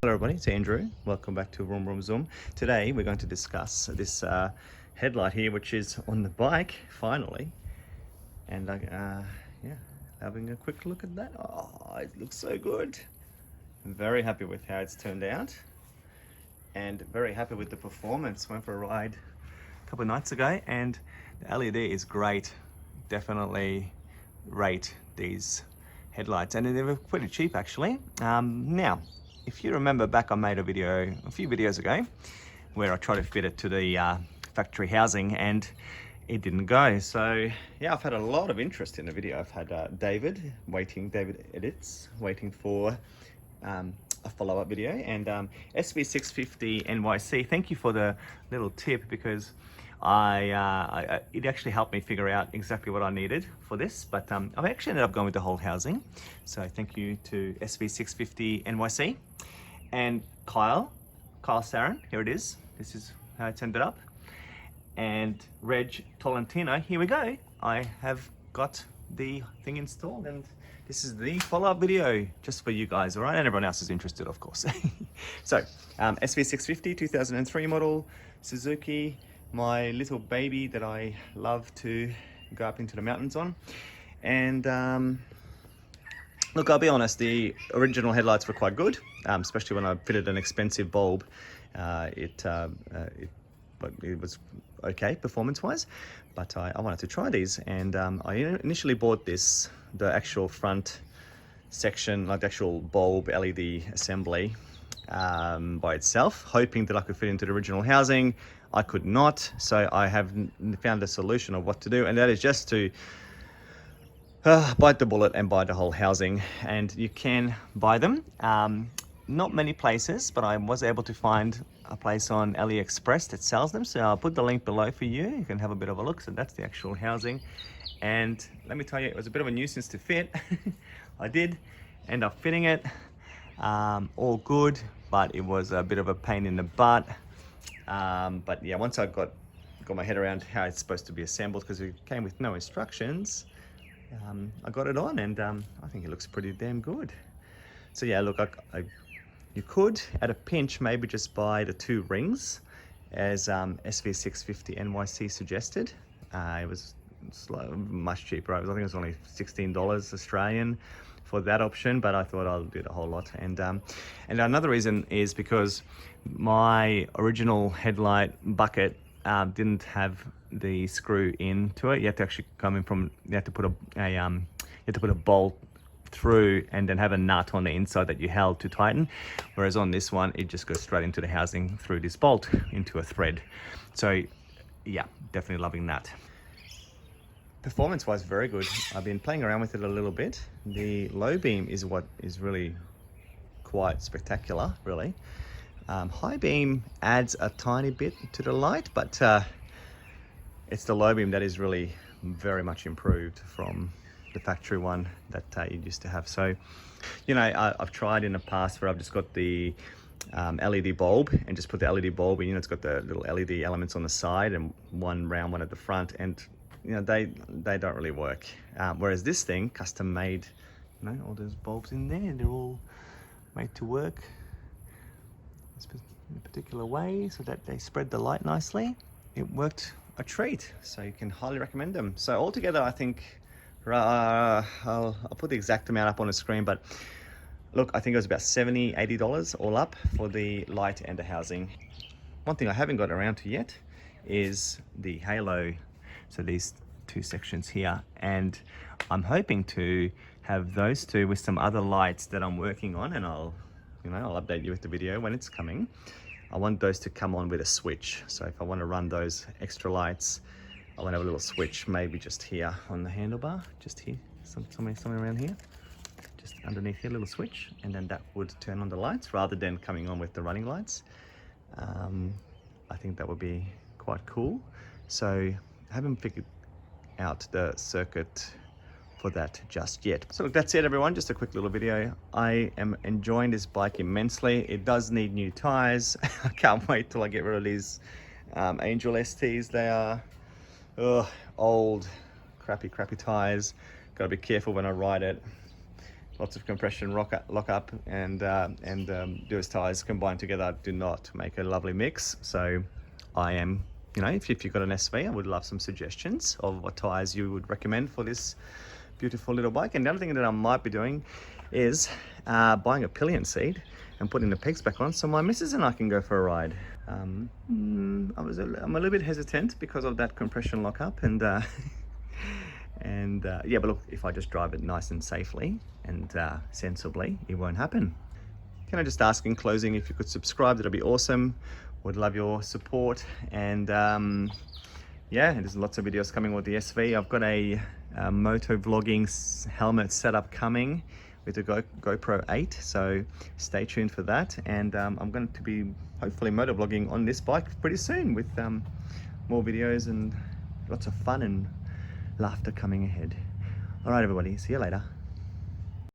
Hello everybody, it's Andrew. Welcome back to Vroom Vroom Zoom. Today we're going to discuss this headlight here, which is on the bike, finally. And yeah, having a quick look at that. Oh, it looks so good. I'm very happy with how it's turned out. And very happy with the performance. Went for a ride a couple of nights ago and the LED is great. Definitely rate these headlights, and they were pretty cheap actually. Now, if you remember back, I made a video a few videos ago where I tried to fit it to the factory housing and it didn't go. So yeah, I've had a lot of interest in the video. I've had David Edits waiting for a follow-up video, and SV650 NYC, thank you for the little tip, because it actually helped me figure out exactly what I needed for this, but I've actually ended up going with the whole housing. So thank you to SV650 NYC and Kyle Sarin, here it is. This is how it's ended up. And Reg Tolentino, here we go. I have got the thing installed and this is the follow-up video just for you guys, all right? And everyone else is interested, of course. So, SV650 2003 model, Suzuki, my little baby that I love to go up into the mountains on. And look, I'll be honest, the original headlights were quite good, especially when I fitted an expensive bulb. It was okay performance-wise, but I wanted to try these, and I initially bought the actual front section, like the actual bulb LED assembly by itself, hoping that I could fit into the original housing. I could not, so I have found a solution of what to do, and that is just to bite the bullet and buy the whole housing. And you can buy them, not many places, but I was able to find a place on Aliexpress that sells them, so I'll put the link below for you. You can have a bit of a look. So that's the actual housing, and let me tell you, it was a bit of a nuisance to fit. I did end up fitting it, all good, but it was a bit of a pain in the butt. But yeah, once I got my head around how it's supposed to be assembled, because it came with no instructions, I got it on, and I think it looks pretty damn good. So yeah, look, you could at a pinch maybe just buy the 2 rings as SV650 NYC suggested. It was much cheaper. I think it was only $16 Australian for that option, but I thought I'll do the whole lot. And another reason is because my original headlight bucket didn't have the screw into it. You had to actually you had to put a bolt through and then have a nut on the inside that you held to tighten, whereas on this one it just goes straight into the housing through this bolt into a thread. So yeah, definitely loving that. Performance wise, very good. I've been playing around with it a little bit. The low beam is what is really quite spectacular, really. High beam adds a tiny bit to the light, but it's the low beam that is really very much improved from the factory one that you used to have. So, you know, I've tried in the past where I've just got the LED bulb and just put the LED bulb in. You know, it's got the little LED elements on the side and one round one at the front, and you know, they don't really work. Whereas this thing, custom made, you know, all those bulbs in there, they're all made to work in a particular way so that they spread the light nicely. It worked a treat, so you can highly recommend them. So altogether, I think I'll put the exact amount up on the screen, but look, I think it was about $70-80 all up for the light and the housing. One thing I haven't got around to yet is the halo, so these 2 sections here, and I'm hoping to have those 2 with some other lights that I'm working on, and I'll update you with the video when it's coming. I want those to come on with a switch, so if I want to run those extra lights, I want to have a little switch, maybe just here on the handlebar, just here, somewhere around here, just underneath here, a little switch, and then that would turn on the lights rather than coming on with the running lights. I think that would be quite cool. So I haven't figured out the circuit for that just yet. So look, that's it everyone, just a quick little video. I am enjoying this bike immensely. It does need new tires. I can't wait till I get rid of these Angel STs. They are old, crappy tires. Gotta be careful when I ride it. lots of compression lock up and Duos tires combined together do not make a lovely mix. So I am, you know, if you've got an SV, I would love some suggestions of what tires you would recommend for this beautiful little bike. And the other thing that I might be doing is buying a pillion seat and putting the pegs back on so my missus and I can go for a ride. I'm a little bit hesitant because of that compression lockup and yeah, but look, if I just drive it nice and safely and sensibly, it won't happen. Can I just ask in closing if you could subscribe? That'd be awesome. Would love your support. And yeah, there's lots of videos coming with the SV. I've got a moto vlogging helmet setup coming with the GoPro 8, so stay tuned for that. And I'm going to be hopefully moto vlogging on this bike pretty soon with more videos and lots of fun and laughter coming ahead. All right, everybody, see you later.